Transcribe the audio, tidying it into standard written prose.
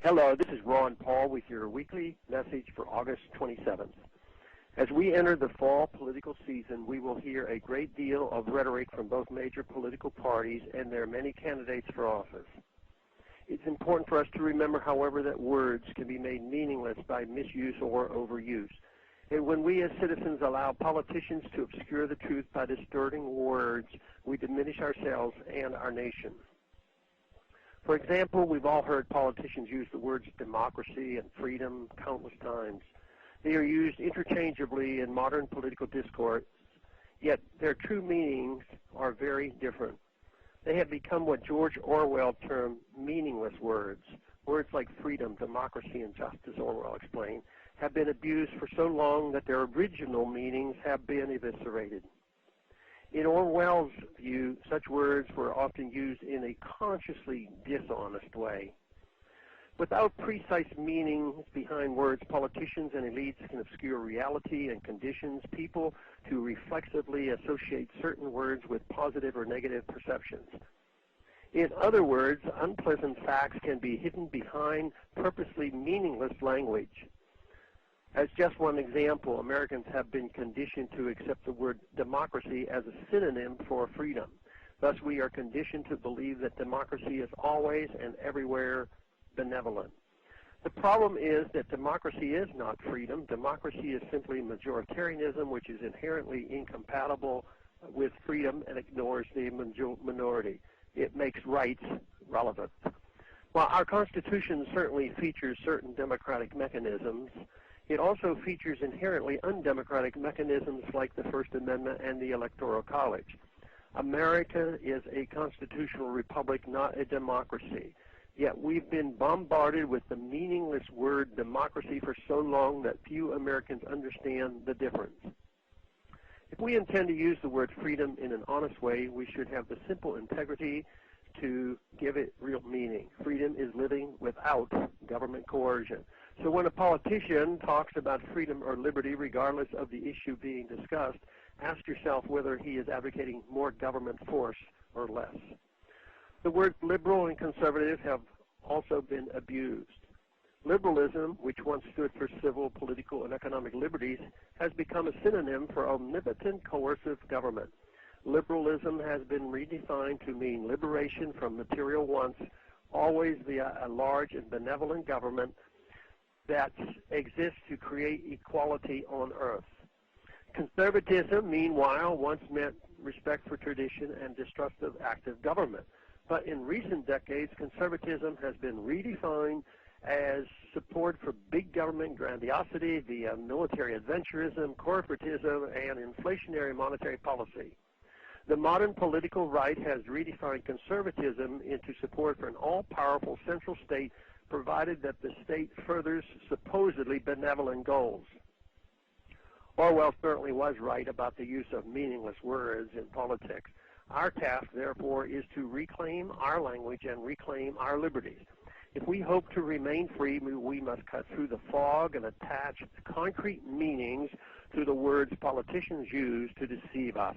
Hello, this is Ron Paul with your weekly message for August 27th. As we enter the fall political season, we will hear a great deal of rhetoric from both major political parties and their many candidates for office. It's important for us to remember, however, that words can be made meaningless by misuse or overuse. And when we as citizens allow politicians to obscure the truth by distorting words, we diminish ourselves and our nation. For example, we've all heard politicians use the words democracy and freedom countless times. They are used interchangeably in modern political discourse, yet their true meanings are very different. They have become what George Orwell termed meaningless words. Words like freedom, democracy, and justice, Orwell explained, have been abused for so long that their original meanings have been eviscerated. In Orwell's view, such words were often used in a consciously dishonest way. Without precise meanings behind words, politicians and elites can obscure reality and conditions people to reflexively associate certain words with positive or negative perceptions. In other words, unpleasant facts can be hidden behind purposely meaningless language. As just one example, Americans have been conditioned to accept the word democracy as a synonym for freedom. Thus, we are conditioned to believe that democracy is always and everywhere benevolent. The problem is that democracy is not freedom. Democracy is simply majoritarianism, which is inherently incompatible with freedom and ignores the minority. It makes rights relevant. While our Constitution certainly features certain democratic mechanisms, it also features inherently undemocratic mechanisms like the First Amendment and the Electoral College. America is a constitutional republic, not a democracy. Yet we've been bombarded with the meaningless word democracy for so long that few Americans understand the difference. If we intend to use the word freedom in an honest way, we should have the simple integrity to give it real meaning. Freedom is living without government coercion. So when a politician talks about freedom or liberty, regardless of the issue being discussed, ask yourself whether he is advocating more government force or less. The words liberal and conservative have also been abused. Liberalism, which once stood for civil, political, and economic liberties, has become a synonym for omnipotent, coercive government. Liberalism has been redefined to mean liberation from material wants, always via a large and benevolent government that exists to create equality on earth. Conservatism, meanwhile, once meant respect for tradition and distrust of active government. But in recent decades, conservatism has been redefined as support for big government grandiosity via military adventurism, corporatism, and inflationary monetary policy. The modern political right has redefined conservatism into support for an all-powerful central state, provided that the state furthers supposedly benevolent goals. Orwell certainly was right about the use of meaningless words in politics. Our task, therefore, is to reclaim our language and reclaim our liberties. If we hope to remain free, we must cut through the fog and attach concrete meanings to the words politicians use to deceive us.